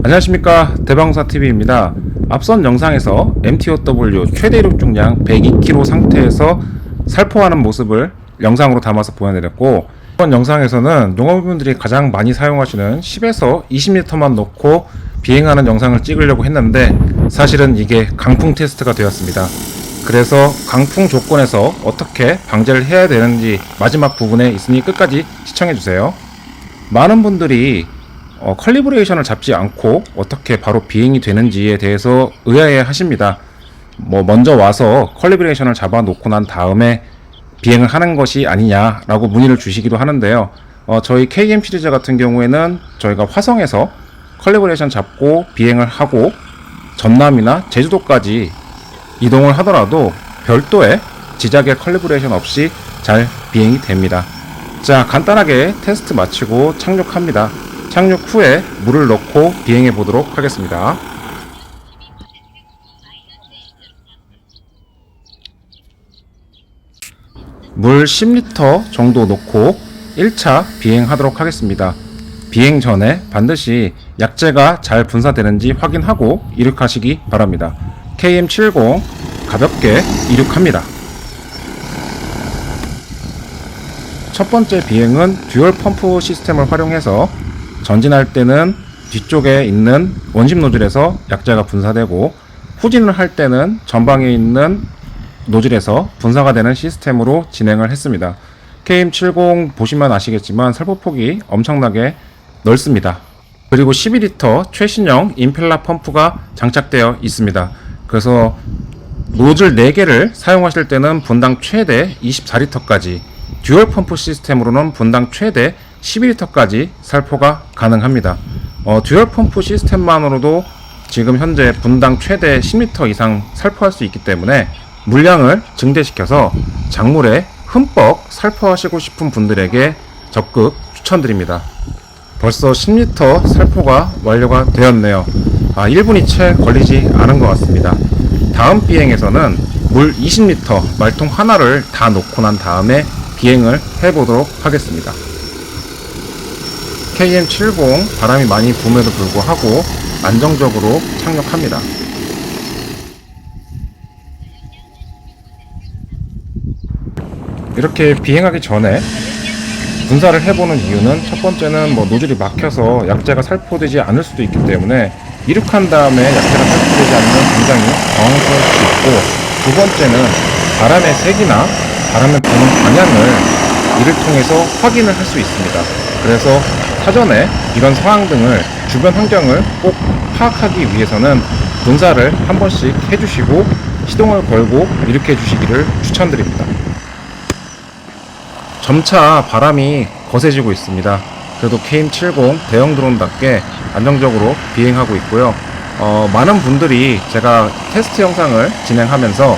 안녕하십니까, 대방사TV입니다. 앞선 영상에서 MTOW 최대 이륙 중량 102kg 상태에서 살포하는 모습을 영상으로 담아서 보여드렸고, 이번 영상에서는 농업인분들이 가장 많이 사용하시는 10에서 20m만 놓고 비행하는 영상을 찍으려고 했는데 사실은 이게 강풍 테스트가 되었습니다. 그래서 강풍 조건에서 어떻게 방제를 해야 되는지 마지막 부분에 있으니 끝까지 시청해주세요. 많은 분들이 컬리브레이션을 잡지 않고 어떻게 바로 비행이 되는지에 대해서 의아해 하십니다. 먼저 와서 컬리브레이션을 잡아 놓고 난 다음에 비행을 하는 것이 아니냐라고 문의를 주시기도 하는데요. 저희 KM 시리즈 같은 경우에는 저희가 화성에서 컬리브레이션 잡고 비행을 하고 전남이나 제주도까지 이동을 하더라도 별도의 지작의 컬리브레이션 없이 잘 비행이 됩니다. 자, 간단하게 테스트 마치고 착륙합니다. 착륙 후에 물을 넣고 비행해 보도록 하겠습니다. 물 10리터 정도 넣고 1차 비행하도록 하겠습니다. 비행 전에 반드시 약재가 잘 분사되는지 확인하고 이륙하시기 바랍니다. KM70 가볍게 이륙합니다. 첫 번째 비행은 듀얼 펌프 시스템을 활용해서 전진할 때는 뒤쪽에 있는 원심 노즐에서 약재가 분사되고, 후진을 할 때는 전방에 있는 노즐에서 분사가 되는 시스템으로 진행을 했습니다. KM70 보시면 아시겠지만 살포폭이 엄청나게 넓습니다. 그리고 12리터 최신형 임펠러 펌프가 장착되어 있습니다. 그래서 노즐 4개를 사용하실 때는 분당 최대 24리터까지, 듀얼 펌프 시스템으로는 분당 최대 12리터까지 살포가 가능합니다. 듀얼 펌프 시스템만으로도 지금 현재 분당 최대 10리터 이상 살포할 수 있기 때문에 물량을 증대시켜서 작물에 흠뻑 살포하시고 싶은 분들에게 적극 추천드립니다. 벌써 10리터 살포가 완료가 되었네요. 1분이 채 걸리지 않은 것 같습니다. 다음 비행에서는 물 20리터 말통 하나를 다 놓고 난 다음에 비행을 해보도록 하겠습니다. KM70 바람이 많이 불음에도 불구하고 안정적으로 착륙합니다. 이렇게 비행하기 전에 분사를 해보는 이유는, 첫 번째는 노즐이 막혀서 약재가 살포되지 않을 수도 있기 때문에 이륙한 다음에 약재가 살포되지 않으면 굉장히 당황스러울 수 있고, 두 번째는 바람의 색이나 바람의 부는 방향을 이를 통해서 확인을 할 수 있습니다. 그래서 사전에 이런 상황 등을, 주변 환경을 꼭 파악하기 위해서는 분사를 한 번씩 해주시고 시동을 걸고 이륙해 주시기를 추천드립니다. 점차 바람이 거세지고 있습니다. 그래도 KM70 대형 드론답게 안정적으로 비행하고 있고요. 많은 분들이 제가 테스트 영상을 진행하면서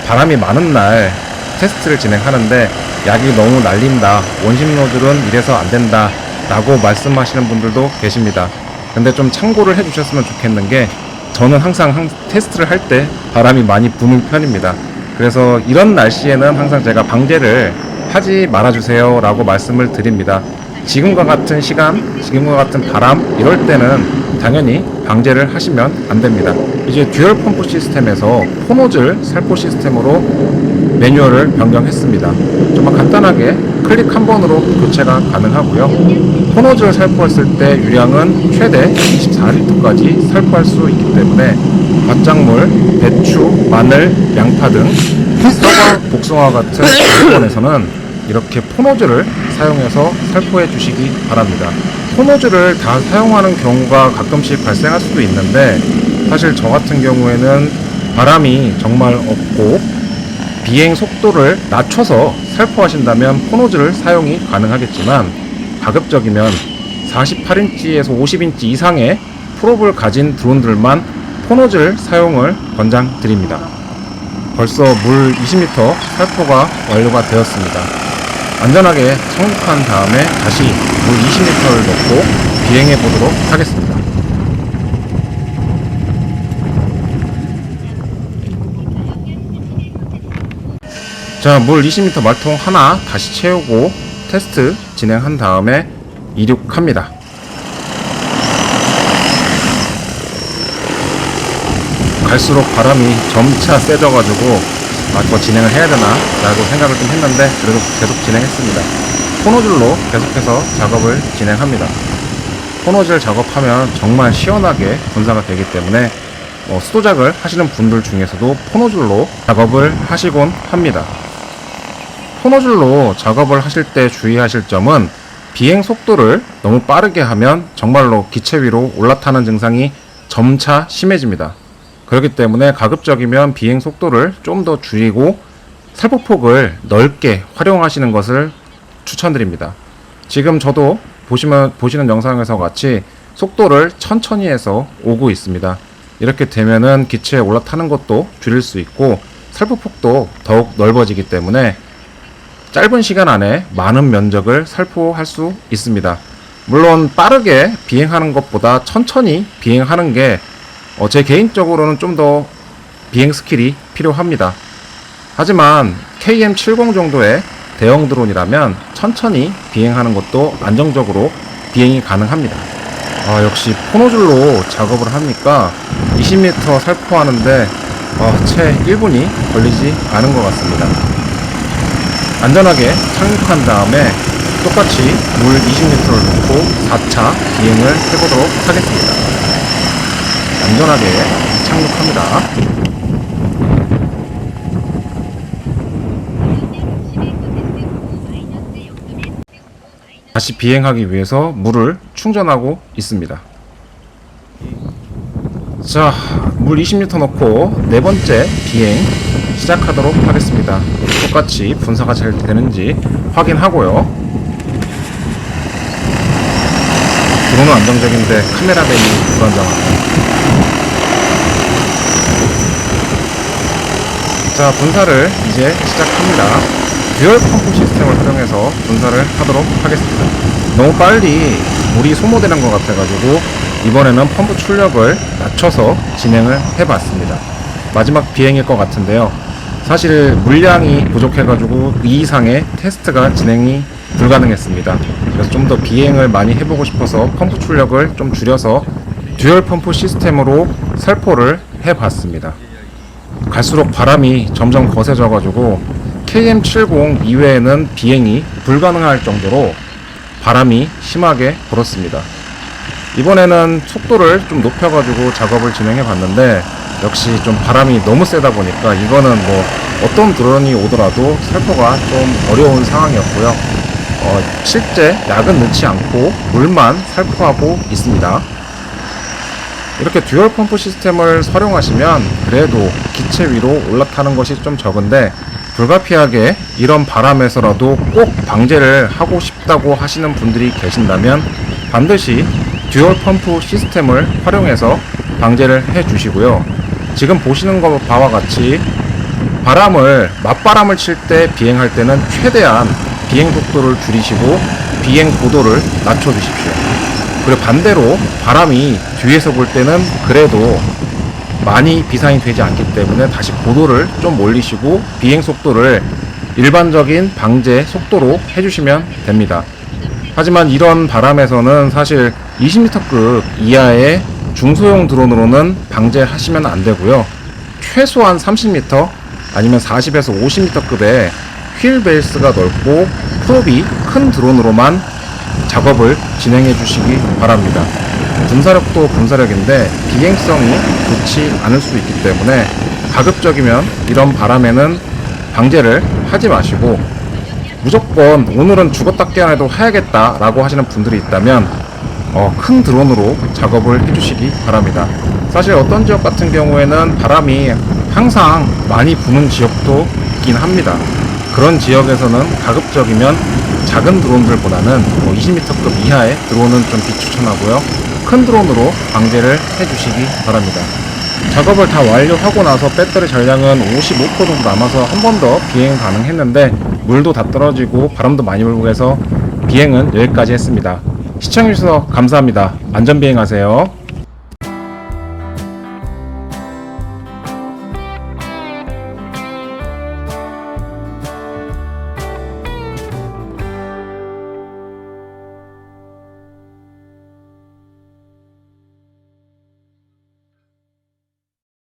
바람이 많은 날 테스트를 진행하는데 약이 너무 날린다, 원심 노즐은 이래서 안 된다 라고 말씀하시는 분들도 계십니다. 근데 좀 참고를 해주셨으면 좋겠는 게, 저는 항상 테스트를 할 때 바람이 많이 부는 편입니다. 그래서 이런 날씨에는 항상 제가 방제를 하지 말아주세요 라고 말씀을 드립니다. 지금과 같은 시간, 지금과 같은 바람, 이럴 때는 당연히 방제를 하시면 안 됩니다. 이제 듀얼 펌프 시스템에서 포노즐 살포 시스템으로 매뉴얼을 변경했습니다. 정말 간단하게 클릭 한 번으로 교체가 가능하고요. 포노즐 살포했을 때 유량은 최대 24리터까지 살포할 수 있기 때문에 밭작물, 배추, 마늘, 양파 등 사과, 복숭아 같은 조건에서는 이렇게 포노즐을 사용해서 살포해 주시기 바랍니다. 포노즐을 다 사용하는 경우가 가끔씩 발생할 수도 있는데, 사실 저 같은 경우에는 바람이 정말 없고 비행 속도를 낮춰서 살포하신다면 포노즐을 사용이 가능하겠지만, 가급적이면 48인치에서 50인치 이상의 프롭을 가진 드론들만 포노즐 사용을 권장드립니다. 벌써 물 20리터 살포가 완료가 되었습니다. 안전하게 착륙한 다음에 다시 물 20리터를 넣고 비행해 보도록 하겠습니다. 자, 물 20리터 말통 하나 다시 채우고 테스트 진행한 다음에 이륙합니다. 갈수록 바람이 점차 세져가지고 더 진행을 해야 되나 라고 생각을 좀 했는데 그래도 계속 진행했습니다. 코노줄로 계속해서 작업을 진행합니다. 코노질 작업하면 정말 시원하게 분사가 되기 때문에 수도작을 하시는 분들 중에서도 포노줄로 작업을 하시곤 합니다. 포노줄로 작업을 하실 때 주의하실 점은 비행 속도를 너무 빠르게 하면 정말로 기체 위로 올라타는 증상이 점차 심해집니다. 그렇기 때문에 가급적이면 비행 속도를 좀 더 줄이고 살포폭을 넓게 활용하시는 것을 추천드립니다. 지금 저도 보시는 영상에서 같이 속도를 천천히 해서 오고 있습니다. 이렇게 되면은 기체에 올라타는 것도 줄일 수 있고 살포폭도 더욱 넓어지기 때문에 짧은 시간 안에 많은 면적을 살포할 수 있습니다. 물론 빠르게 비행하는 것보다 천천히 비행하는 게 제 개인적으로는 좀 더 비행 스킬이 필요합니다. 하지만 KM70 정도의 대형 드론이라면 천천히 비행하는 것도 안정적으로 비행이 가능합니다. 역시 포노줄로 작업을 하니까 20m 살포하는데 채 1분이 걸리지 않은 것 같습니다. 안전하게 착륙한 다음에 똑같이 물 20리터를 넣고 4차 비행을 해보도록 하겠습니다. 안전하게 착륙합니다. 다시 비행하기 위해서 물을 충전하고 있습니다. 자, 물 20리터 넣고 네 번째 비행 시작하도록 하겠습니다. 똑같이 분사가 잘 되는지 확인하고요. 드론은 안정적인데 카메라 밴이 불안정합니다. 자, 분사를 이제 시작합니다. 듀얼 펌프 시스템을 활용해서 분사를 하도록 하겠습니다. 너무 빨리 물이 소모되는 것 같아가지고 이번에는 펌프 출력을 낮춰서 진행을 해봤습니다. 마지막 비행일 것 같은데요. 사실 물량이 부족해가지고 이 이상의 테스트가 진행이 불가능했습니다. 그래서 좀 더 비행을 많이 해보고 싶어서 펌프 출력을 좀 줄여서 듀얼 펌프 시스템으로 살포를 해봤습니다. 갈수록 바람이 점점 거세져가지고 KM70 이외에는 비행이 불가능할 정도로 바람이 심하게 불었습니다. 이번에는 속도를 좀 높여가지고 작업을 진행해 봤는데 역시 좀 바람이 너무 세다 보니까 이거는 어떤 드론이 오더라도 살포가 좀 어려운 상황이었고요. 실제 약은 넣지 않고 물만 살포하고 있습니다. 이렇게 듀얼 펌프 시스템을 활용하시면 그래도 기체 위로 올라타는 것이 좀 적은데 불가피하게 이런 바람에서라도 꼭 방제를 하고 싶다고 하시는 분들이 계신다면 반드시 듀얼 펌프 시스템을 활용해서 방제를 해 주시고요. 지금 보시는 것 바와 같이 맞바람을 칠 때 비행할 때는 최대한 비행 속도를 줄이시고 비행 고도를 낮춰 주십시오. 그리고 반대로 바람이 뒤에서 볼 때는 그래도 많이 비상이 되지 않기 때문에 다시 고도를 좀 올리시고 비행 속도를 일반적인 방제 속도로 해주시면 됩니다. 하지만 이런 바람에서는 사실 20m급 이하의 중소형 드론으로는 방제하시면 안 되고요. 최소한 30m 아니면 40에서 50m급의 휠 베이스가 넓고 프롭이 큰 드론으로만 작업을 진행해 주시기 바랍니다. 분사력도 분사력인데 비행성이 좋지 않을 수 있기 때문에 가급적이면 이런 바람에는 방제를 하지 마시고 무조건 오늘은 죽었다 깨어나도 해야겠다 라고 하시는 분들이 있다면 큰 드론으로 작업을 해주시기 바랍니다. 사실 어떤 지역 같은 경우에는 바람이 항상 많이 부는 지역도 있긴 합니다. 그런 지역에서는 가급적이면 작은 드론들보다는 20m급 이하의 드론은 좀 비추천하고요. 큰 드론으로 방제를 해주시기 바랍니다. 작업을 다 완료하고 나서 배터리 전량은 55% 정도 남아서 한 번 더 비행 가능했는데 물도 다 떨어지고 바람도 많이 불고 해서 비행은 여기까지 했습니다. 시청해주셔서 감사합니다. 안전비행하세요.